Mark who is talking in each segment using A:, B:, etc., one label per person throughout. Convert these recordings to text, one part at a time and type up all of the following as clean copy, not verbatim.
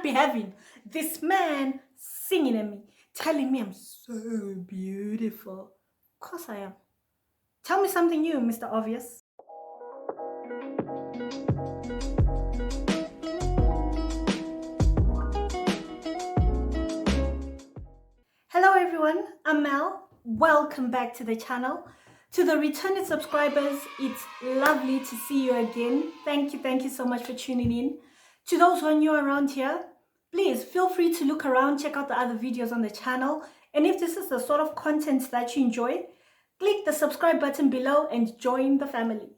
A: be having this man singing at me, telling me I'm so beautiful. Of course I am. Tell me something new, Mr. Obvious. Hello everyone, I'm Mel. Welcome back to the channel. To the returning subscribers, it's lovely to see you again. Thank you so much for tuning in. To those who are new around here, please feel free to look around, check out the other videos on the channel. And if this is the sort of content that you enjoy, click the subscribe button below and join the family.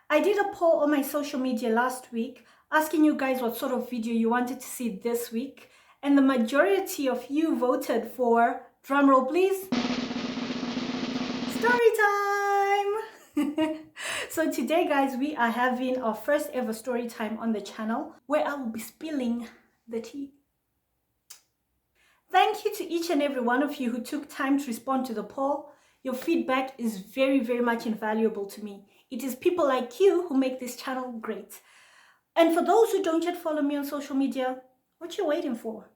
A: I did a poll on my social media last week asking you guys what sort of video you wanted to see this week. And the majority of you voted for, drumroll please, story time! So today guys, we are having our first ever story time on the channel where I will be spilling the tea. Thank you to each and every one of you who took time to respond to the poll. Your feedback is very much invaluable to me. It is people like you who make this channel great. And for those who don't yet follow me on social media, what you waiting for?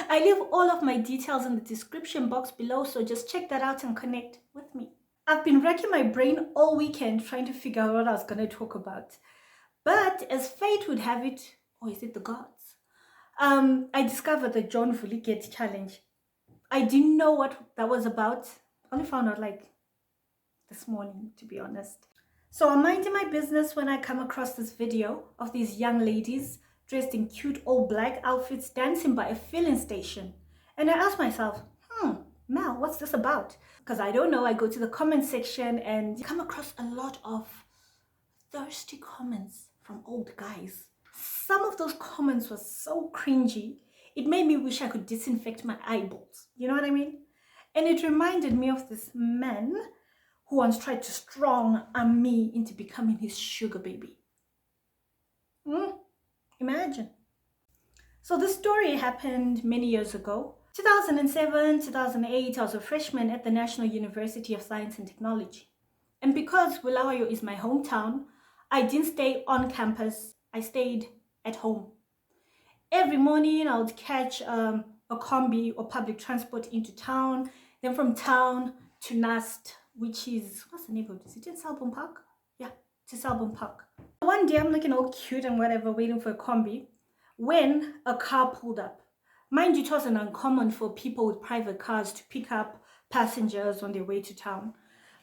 A: I leave all of my details in the description box below, so just check that out and connect with me. I've been racking my brain all weekend trying to figure out what I was going to talk about. But as fate would have it, or is it the gods? I discovered the John Vuliget challenge. I didn't know what that was about. I only found out like this morning, to be honest. So I'm minding my business when I come across this video of these young ladies dressed in cute all black outfits dancing by a filling station. And I asked myself, Mel, what's this about? Because I don't know. I go to the comment section and come across a lot of thirsty comments from old guys. Some of those comments were so cringy, it made me wish I could disinfect my eyeballs. You know what I mean? And it reminded me of this man who once tried to strong-arm me into becoming his sugar baby. Imagine. So this story happened many years ago. 2007, 2008, I was a freshman at the National University of Science and Technology. And because Bulawayo is my hometown, I didn't stay on campus, I stayed at home. Every morning I would catch a combi or public transport into town, then from town to Nast, which is, what's the neighborhood? Is it in Selborne Park? Yeah, to Selborne Park. One day I'm looking all cute and whatever, waiting for a combi, when a car pulled up. Mind you, it wasn't uncommon for people with private cars to pick up passengers on their way to town.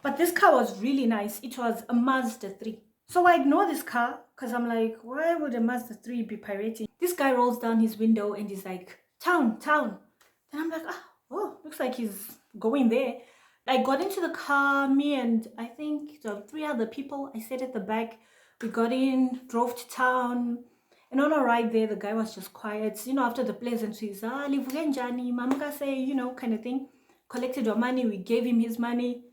A: But this car was really nice. It was a Mazda 3. So I ignore this car because I'm like, why would a Mazda 3 be pirating? This guy rolls down his window and he's like, town. Then I'm like, oh, looks like he's going there. I got into the car, me and I think there were 3 other people. I sat at the back. We got in, drove to town. And on our ride there, the guy was just quiet. You know, after the pleasantries, livugenjani, mamka say, you know, kind of thing. Collected our money. We gave him his money.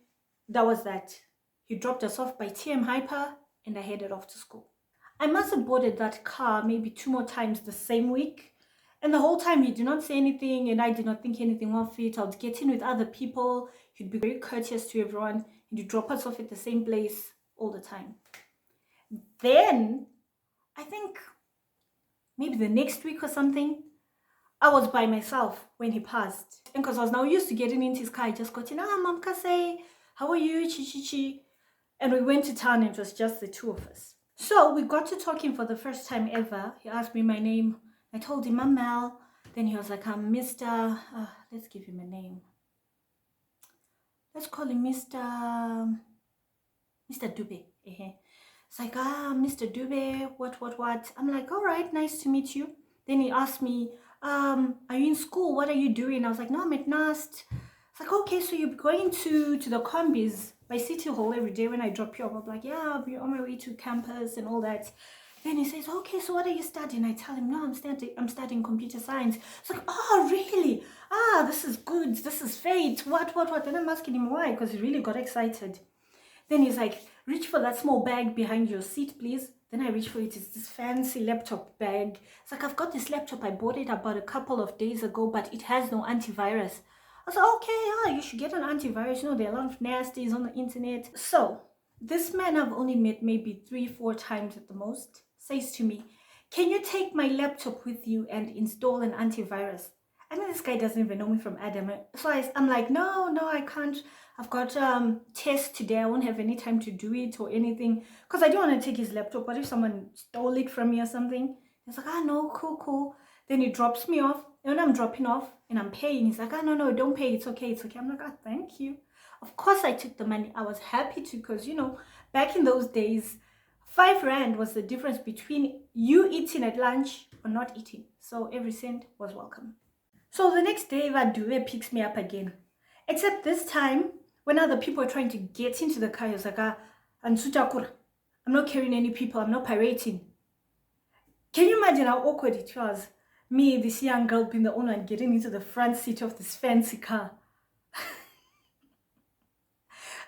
A: That was that. He dropped us off by TM Hyper and I headed off to school. I must have boarded that car maybe 2 more times the same week. And the whole time he did not say anything and I did not think anything of it. I would get in with other people. He'd be very courteous to everyone. He'd drop us off at the same place all the time. Then, I think maybe the next week or something, I was by myself when he passed. And because I was now used to getting into his car, I just got in, Mom Kase, how are you? Chi. And we went to town and it was just the 2 of us. So we got to talking for the first time ever. He asked me my name. I told him I'm Mel. Then he was like, I'm Mr. Let's give him a name. Let's call him Mr. Dube. It's like, Mr. Dube, what? I'm like, all right, nice to meet you. Then he asked me, are you in school? What are you doing? I was like, no, I'm at NAST. It's like, okay, so you're going to the combis by City Hall every day when I drop you off. I'm like, yeah, I'll be on my way to campus and all that. Then he says, okay, so what are you studying? I tell him, no, I'm studying computer science. It's like, oh, really? This is good. This is fate. What? Then I'm asking him why, because he really got excited. Then he's like, reach for that small bag behind your seat, please. Then I reach for it. It's this fancy laptop bag. It's like, I've got this laptop. I bought it about a couple of days ago, but it has no antivirus. I was like, okay, you should get an antivirus. You know, there are a lot of nasties on the internet. So this man I've only met maybe 3-4 times at the most says to me, can you take my laptop with you and install an antivirus? I mean, this guy doesn't even know me from Adam. So I'm like, no, I can't. I've got test today. I won't have any time to do it or anything. Because I don't want to take his laptop. What if someone stole it from me or something? He's like, no, cool. Then he drops me off. And when I'm dropping off and I'm paying, he's like, no, don't pay. It's okay. I'm like, thank you. Of course I took the money. I was happy to, because, back in those days, 5 Rand was the difference between you eating at lunch or not eating. So every cent was welcome. So the next day, Dube picks me up again. Except this time, when other people are trying to get into the car, he was like, I'm not carrying any people. I'm not pirating. Can you imagine how awkward it was? Me, this young girl, being the owner and getting into the front seat of this fancy car.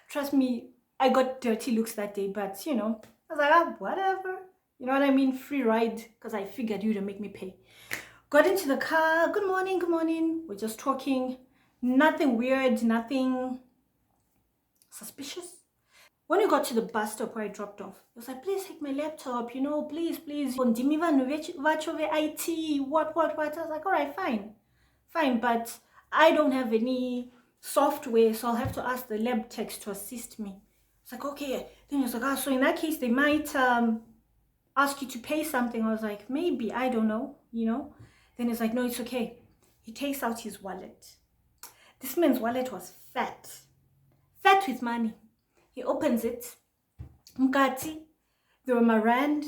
A: Trust me, I got dirty looks that day, but I was like, whatever. You know what I mean? Free ride, because I figured you'd make me pay. Got into the car. Good morning. We're just talking. Nothing weird, nothing suspicious. When we got to the bus stop where I dropped off, he was like, please take my laptop, please. IT, what? I was like, all right, fine, but I don't have any software, so I'll have to ask the lab techs to assist me. It's like, okay. Then he was like, so in that case, they might ask you to pay something. I was like, maybe, I don't know, Then he's like, no, it's okay. He takes out his wallet. This man's wallet was fat with money. He opens it. Mkati, there were my rand,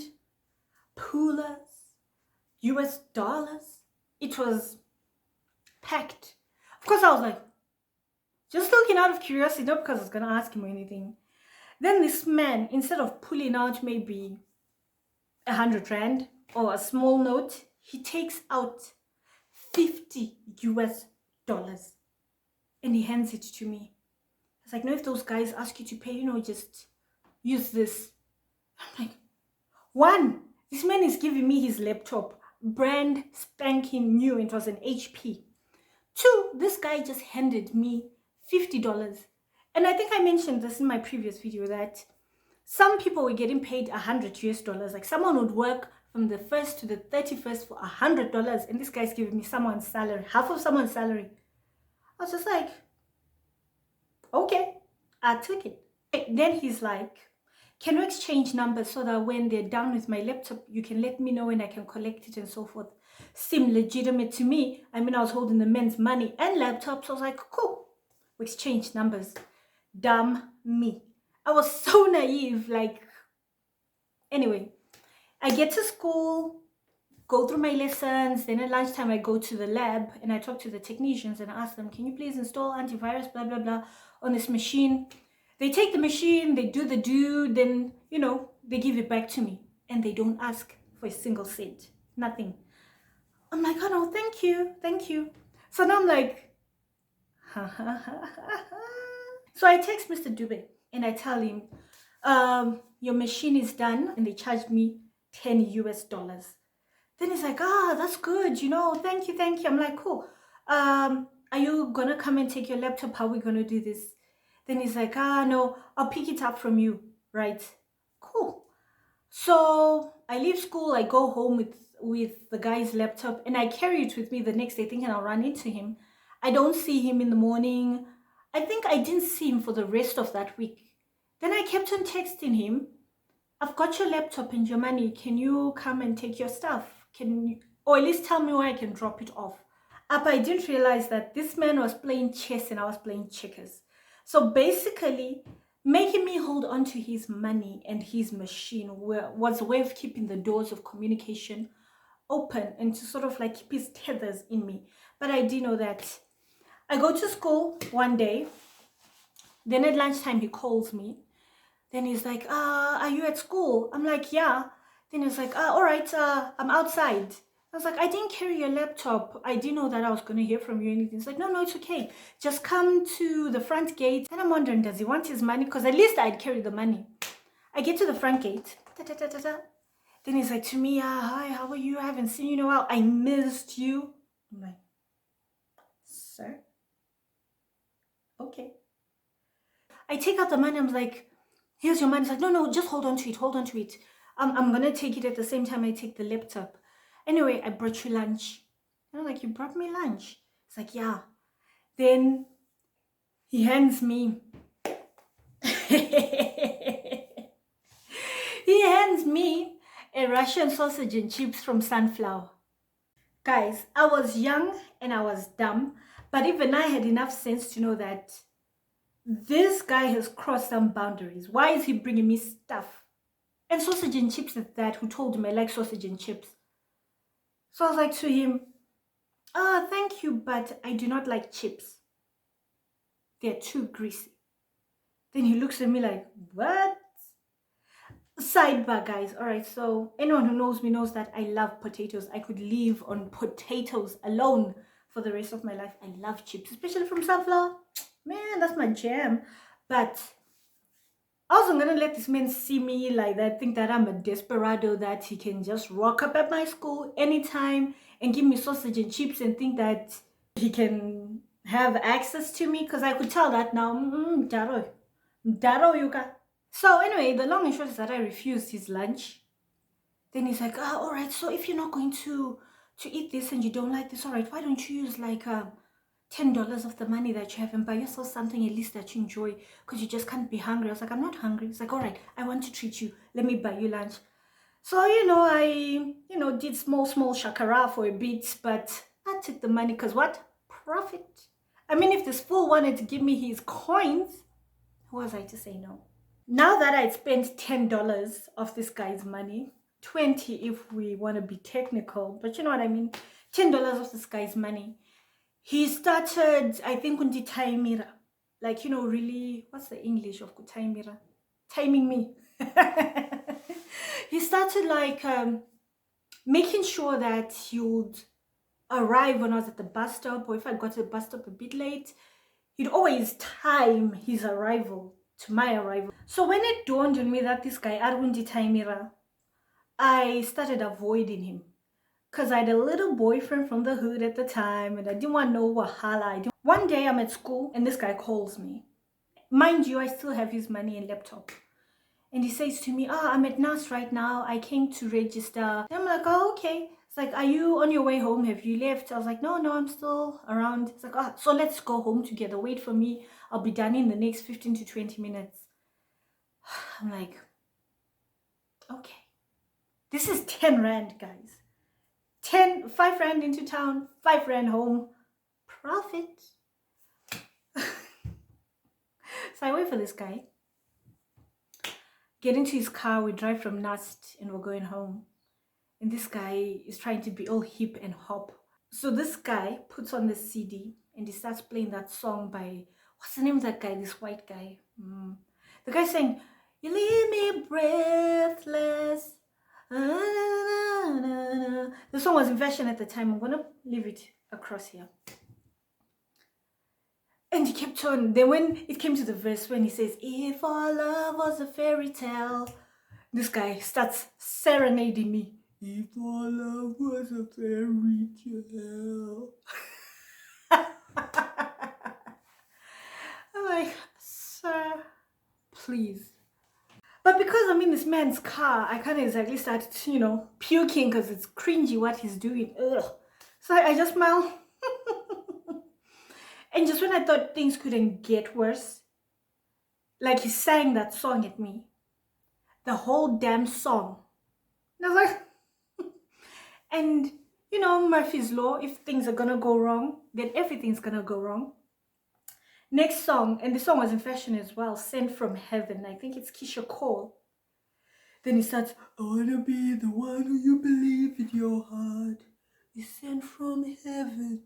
A: pulas, US dollars. It was packed. Of course, I was like, just looking out of curiosity, not because I was going to ask him or anything. Then this man, instead of pulling out maybe 100 Rand or a small note, he takes out 50 US dollars and he hands it to me. It's like, no, if those guys ask you to pay, just use this. I'm like, 1, this man is giving me his laptop, brand spanking new. It was an HP. 2, this guy just handed me $50. And I think I mentioned this in my previous video that some people were getting paid 100 US dollars. Like someone would work from the 1st to the 31st for $100, and this guy's giving me someone's salary, half of someone's salary. I was just like, okay, I took it. Then he's like, can we exchange numbers so that when they're done with my laptop, you can let me know when I can collect it and so forth? Seemed legitimate to me. I mean, I was holding the men's money and laptops. So I was like, cool, we exchanged numbers. Dumb me. I was so naive. Anyway, I get to school, go through my lessons. Then at lunchtime, I go to the lab and I talk to the technicians and I ask them, can you please install antivirus, blah, blah, blah, on this machine? They take the machine, they do the then, they give it back to me. And they don't ask for a single cent. Nothing. I'm like, oh no, thank you. So now I'm like, So I text Mr. Dube and I tell him, your machine is done, and they charged me 10 US dollars. Then he's like, that's good, thank you. I'm like, cool. Are you gonna come and take your laptop? How are we gonna do this? Then he's like, no, I'll pick it up from you, right? Cool. So I leave school, I go home with the guy's laptop, and I carry it with me the next day thinking I'll run into him. I don't see him in the morning. I think I didn't see him for the rest of that week. Then I kept on texting him, I've got your laptop and your money. Can you come and take your stuff? Or at least tell me where I can drop it off. I didn't realize that this man was playing chess and I was playing checkers. So basically, making me hold on to his money and his machine was a way of keeping the doors of communication open and to sort of keep his tethers in me. But I do know that. I go to school one day. Then at lunchtime, he calls me. Then he's like, are you at school? I'm like, yeah. Then he's like, all right, I'm outside. I was like, I didn't carry your laptop. I didn't know that I was going to hear from you or anything. He's like, no, it's okay. Just come to the front gate. And I'm wondering, does he want his money? Because at least I'd carry the money. I get to the front gate. Then he's like to me, hi, how are you? I haven't seen you in a while. I missed you. I'm like, sir? Okay. I take out the money. I'm like, here's your money. He's like, no, just hold on to it. I'm gonna take it at the same time I take the laptop. Anyway, I brought you lunch. And I'm like, you brought me lunch? It's like, yeah. Then he hands me he hands me a Russian sausage and chips from Sunflower. Guys, I was young and I was dumb, but even I had enough sense to know that this guy has crossed some boundaries. Why is he bringing me stuff? And sausage and chips at that, who told him I like sausage and chips. So I was like to him, thank you, but I do not like chips. They're too greasy. Then he looks at me like, what? Sidebar, guys. All right, so anyone who knows me knows that I love potatoes. I could live on potatoes alone for the rest of my life. I love chips, especially from Sunflower. Man, that's my jam. But I wasn't gonna let this man see me like that, think that I'm a desperado, that he can just rock up at my school anytime and give me sausage and chips and think that he can have access to me, because I could tell that now. Daro yuka. So anyway, the long and short is that I refused his lunch. Then he's like, all right, so if you're not going to eat this and you don't like this, all right, why don't you use like $10 of the money that you have and buy yourself something at least that you enjoy, because you just can't be hungry. I was like, I'm not hungry. It's like, all right, I want to treat you. Let me buy you lunch. So, I, did small shakara for a bit, but I took the money because what? Profit. I mean, if this fool wanted to give me his coins, who was I to say no? Now that I'd spent $10 of this guy's money, 20 if we want to be technical, but you know what I mean, $10 of this guy's money, he started, I think, unditaimira, like, really, what's the English of kutaimira? Timing me. He started like making sure that he would arrive when I was at the bus stop, or if I got to the bus stop a bit late, he'd always time his arrival to my arrival. So when it dawned on me that this guy Arwundi Taimira, I started avoiding him, because I had a little boyfriend from the hood at the time and I didn't want no wahala. One day I'm at school and this guy calls me. Mind you, I still have his money and laptop. And he says to me, I'm at NAS right now. I came to register. And I'm like, oh, okay. It's like, are you on your way home? Have you left? I was like, no, I'm still around. It's like, so let's go home together. Wait for me. I'll be done in the next 15 to 20 minutes. I'm like, okay. This is 10 Rand, guys. 5 Rand into town, 5 Rand home. Profit. So I wait for this guy. Get into his car, we drive from Nast and we're going home. And this guy is trying to be all hip and hop. So this guy puts on the CD and he starts playing that song by, what's the name of that guy, this white guy? The guy saying, you leave me breathless. The song was in fashion at the time. I'm gonna leave it across here. And he kept on. Then when it came to the verse, when he says, if our love was a fairy tale, this guy starts serenading me. If our love was a fairy tale. I'm like, sir, please. But because I'm in this man's car, I can't exactly start, puking because it's cringy what he's doing. Ugh. So I just smile. And just when I thought things couldn't get worse, like he sang that song at me. The whole damn song. And I was like, and Murphy's Law, if things are gonna go wrong, then everything's gonna go wrong. Next song, and the song was in fashion as well, Sent from Heaven. I think it's Keisha Cole. Then he starts, I wanna be the one who you believe in your heart is sent from heaven.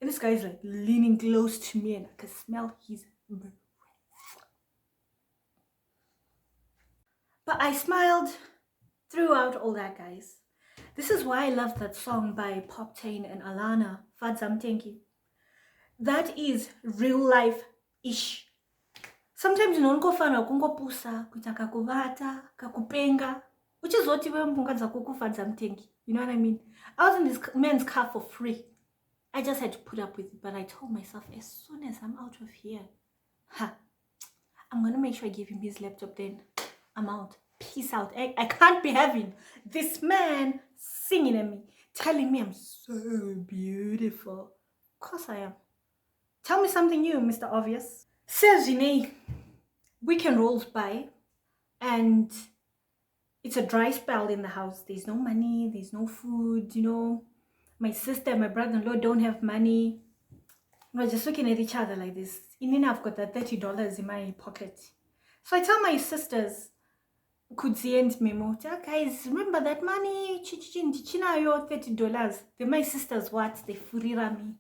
A: And this guy is like leaning close to me and I can smell his breath. But I smiled throughout all that, guys. This is why I love that song by Poptain and Alana, Fadzam Tenki. That is real life-ish. Sometimes unongofana kungopusa, kuita kakuvata, kakupenga, which is what even mungadza kukufa mtengi. You know what I mean? I was in this man's car for free. I just had to put up with it, but I told myself, as soon as I'm out of here, I'm gonna make sure I give him his laptop, then I'm out. Peace out. I can't be having this man singing at me, telling me I'm so beautiful. Of course I am. Tell me something new, Mr. Obvious. Says Janae, weekend rolls by and it's a dry spell in the house. There's no money, there's no food, you know. My sister and my brother-in-law don't have money. We're just looking at each other like this. In I've got that $30 in my pocket. So I tell my sisters, Kudzi and Memo, guys, remember that money? Chinayo $30. Then my sisters, what? They furira me.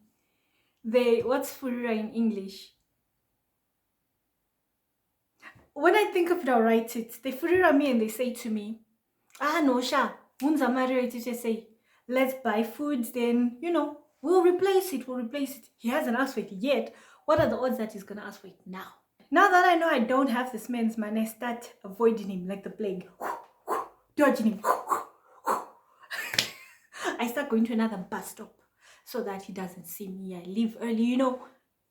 A: What's furira in English? When I think of it, I'll write it. They furira me and they say to me, no, Sha, unza Mario say, let's buy food, then, you know, we'll replace it. He hasn't asked for it yet. What are the odds that he's going to ask for it now? Now that I know I don't have this man's money, I start avoiding him like the plague. Dodging him. I start going to another bus stop so that he doesn't see me. I leave early, you know.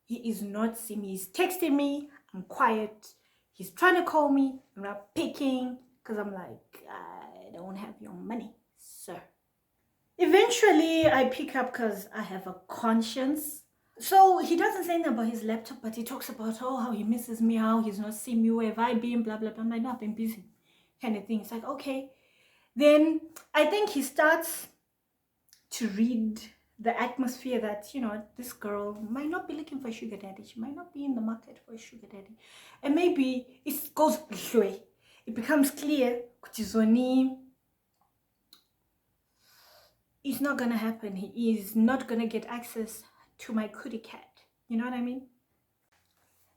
A: He is not seeing me. He's texting me. I'm quiet. He's trying to call me. I'm not picking because I'm like, I don't have your money, sir. Eventually, I pick up because I have a conscience. So he doesn't say anything about his laptop, but he talks about, oh, how he misses me, how he's not seeing me, where have I been, blah, blah, blah. I'm like, no, I've been busy, kind of thing. It's like, okay. Then I think he starts to read the atmosphere that, you know, this girl might not be looking for a sugar daddy. She might not be in the market for a sugar daddy. And maybe it goes away. It becomes clear, Kutizoni, it's not going to happen. He is not going to get access to my kitty cat. You know what I mean?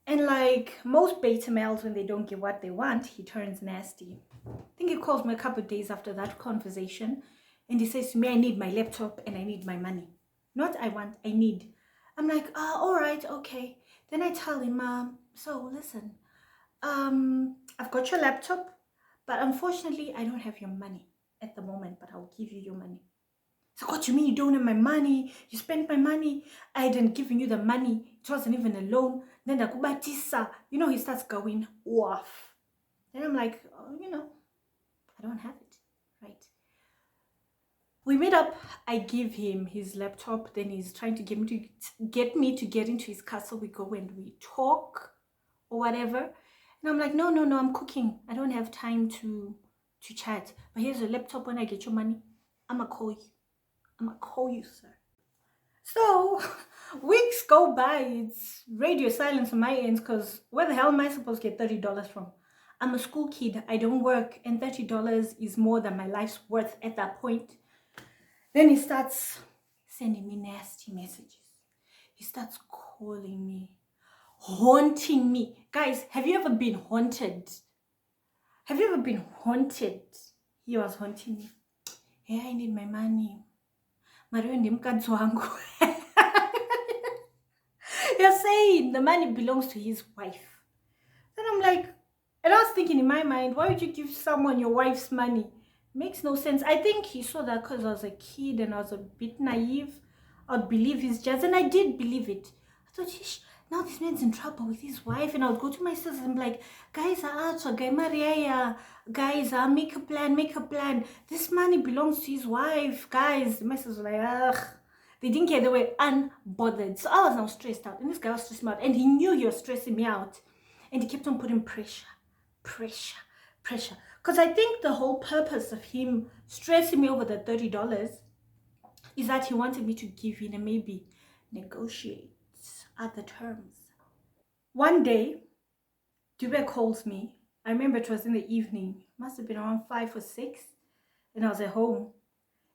A: And like most beta males, when they don't get what they want, he turns nasty. I think he calls me a couple of days after that conversation and he says to me, I need my laptop and I need my money. Not I want, I need. I'm like, all right, okay. Then I tell him, so listen, I've got your laptop, but unfortunately I don't have your money at the moment, but I'll give you your money. So what do you mean you don't have my money? You spent my money. I hadn't given you the money. It wasn't even a loan. Then the kubatisa, you know, he starts going off. Then I'm like, oh, you know, I don't have it, right? We meet up. I give him his laptop. Then he's trying to get me to get into his car. So we go and we talk or whatever. And I'm like, no, I'm cooking. I don't have time to chat. But here's your laptop. When I get your money, I'm gonna call you. I'm gonna call you, sir. So weeks go by. It's radio silence on my end because where the hell am I supposed to get $30 from? I'm a school kid. I don't work, and $30 is more than my life's worth at that point. Then he starts sending me nasty messages. He starts calling me, haunting me. Guys, have you ever been haunted? Have you ever been haunted? He was haunting me. Hey, I need my money. You're saying the money belongs to his wife. Then I'm like, and I was thinking in my mind, why would you give someone your wife's money? Makes no sense. I think he saw that because I was a kid and I was a bit naive. I'd believe his jazz, and I did believe it. I thought, Ish, now this man's in trouble with his wife. And I would go to my sisters and be like, guys, guys, make a plan. This money belongs to his wife, guys. My sisters were like, ugh. They didn't care. They were unbothered. So I was now stressed out. And this guy was stressing me out. And he knew he was stressing me out. And he kept on putting pressure. Because I think the whole purpose of him stressing me over the $30 is that he wanted me to give in and maybe negotiate other terms. One day, Dube calls me. I remember it was in the evening. Must have been around 5 or 6. And I was at home.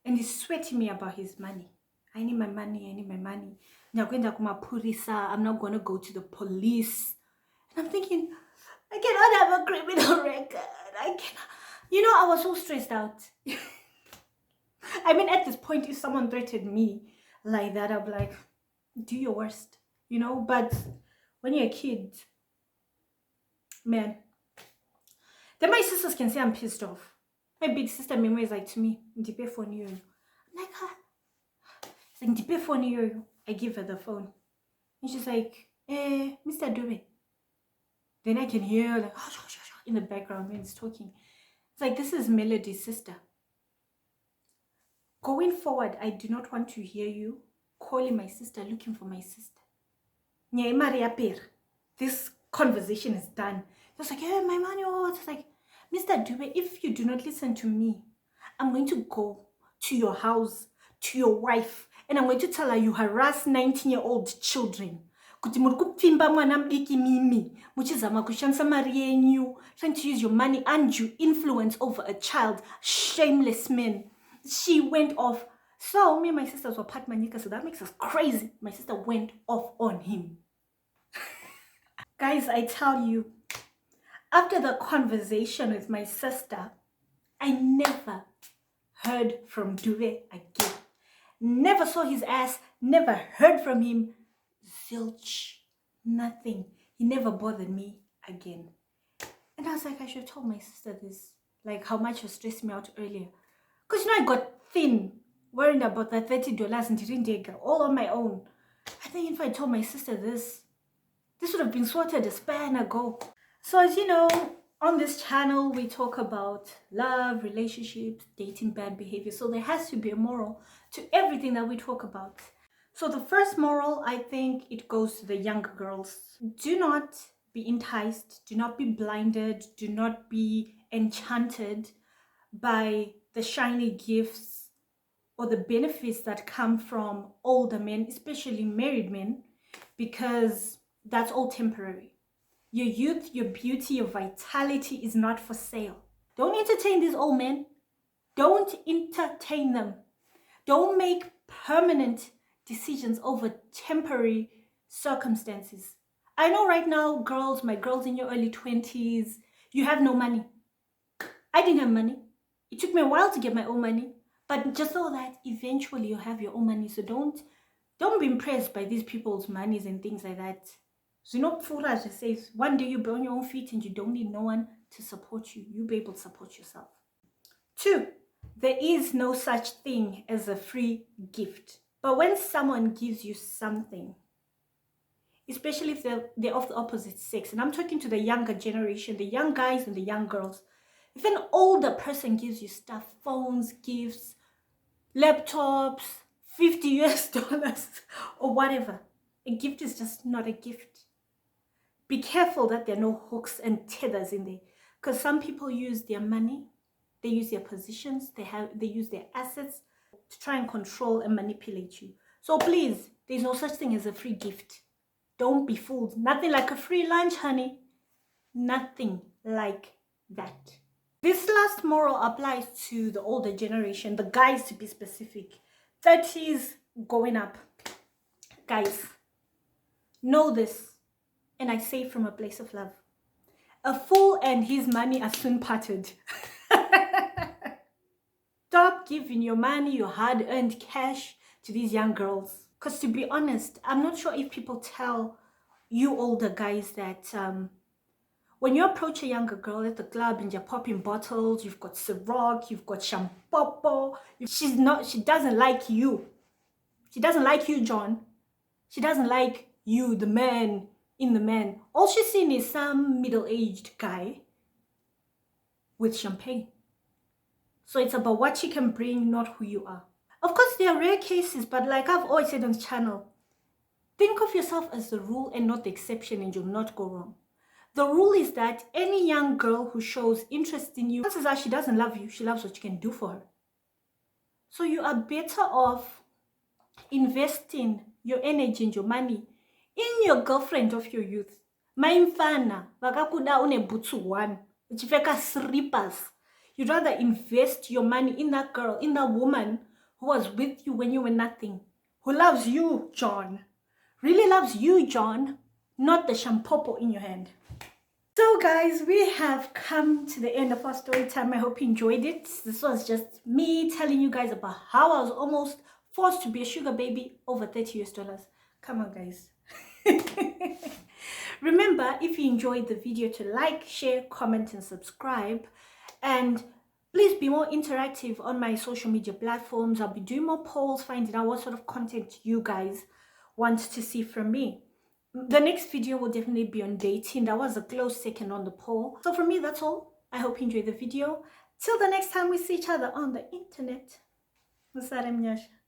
A: And he's sweating me about his money. I need my money. I'm not going to go to the police. And I'm thinking, I cannot have a criminal record. I cannot. You know, I was so stressed out. I mean, at this point, if someone threatened me like that, I'd be like, do your worst, you know? But when you're a kid, man. Then my sisters can say I'm pissed off. My big sister Memo is like to me, Ndipe phone you. I'm like, it's like, Ndipe phone you. I give her the phone. And she's like, Mr. Dube. Then I can hear like, in the background when he's talking. It's like, this is Melody's sister. Going forward, I do not want to hear you calling my sister, looking for my sister. This conversation is done. It was like, hey, my man, it's like, Mr. Dube, if you do not listen to me, I'm going to go to your house, to your wife, and I'm going to tell her you harass 19-year-old children. Trying to use your money and you influence over a child. Shameless men. She went off. So me and my sisters were part manika, so that makes us crazy. My sister went off on him. Guys, I tell you, after the conversation with my sister, I never heard from Dube again. Never saw his ass, never heard from him. Zilch. Nothing. He never bothered me again. And I was like, I should have told my sister this. Like how much it stressed me out earlier. Because I got thin, worrying about that $30 in Tirindega, all on my own. I think if I told my sister this would have been sorted a span ago. So as you know, on this channel, we talk about love, relationships, dating, bad behavior. So there has to be a moral to everything that we talk about. So the first moral, I think it goes to the younger girls. Do not be enticed. Do not be blinded. Do not be enchanted by the shiny gifts or the benefits that come from older men, especially married men, because that's all temporary. Your youth, your beauty, your vitality is not for sale. Don't entertain these old men. Don't entertain them. Don't make permanent decisions over temporary circumstances. I know right now, girls, my girls in your early 20s, you have no money. I didn't have money. It took me a while to get my own money, but just so that eventually you have your own money. So don't be impressed by these people's monies and things like that. Zinopfura just says, one day you'll be on your own feet and you don't need no one to support you. You'll be able to support yourself. 2, there is no such thing as a free gift. But when someone gives you something, especially if they're of the opposite sex, and I'm talking to the younger generation, the young guys and the young girls, if an older person gives you stuff, phones, gifts, laptops, $50 or whatever, a gift is just not a gift. Be careful that there are no hooks and tethers in there, because some people use their money, they use their positions, they use their assets to try and control and manipulate you. So please, there's no such thing as a free gift. Don't be fooled. Nothing like a free lunch, honey. Nothing like that. This last moral applies to the older generation, the guys to be specific. 30s going up. Guys, know this, and I say from a place of love. A fool and his money are soon parted. Stop giving your money, your hard-earned cash to these young girls. Because to be honest, I'm not sure if people tell you older guys that when you approach a younger girl at the club and you're popping bottles, you've got Ciroc, you've got Champopo, she doesn't like you. She doesn't like you, John. She doesn't like you, the man in the man. All she's seen is some middle-aged guy with champagne. So it's about what she can bring, not who you are. Of course, there are rare cases, but like I've always said on the channel, think of yourself as the rule and not the exception, and you'll not go wrong. The rule is that any young girl who shows interest in you, chances are she doesn't love you, she loves what you can do for her. So you are better off investing your energy and your money in your girlfriend of your youth. Maimfana, vakakuda une butsu one, uchifeka slippers. You'd rather invest your money in that girl, in that woman who was with you when you were nothing, who loves you, John. Really loves you, John, not the shampopo in your hand. So guys, we have come to the end of our story time. I hope you enjoyed it. This was just me telling you guys about how I was almost forced to be a sugar baby over $30. Come on, guys. Remember, if you enjoyed the video, to like, share, comment, and subscribe. And please be more interactive on my social media platforms. I'll be doing more polls, finding out what sort of content you guys want to see from me. The next video will definitely be on dating. That was a close second on the poll. So for me, that's all. I hope you enjoyed the video. Till the next time we see each other on the internet. Musare mnyasha.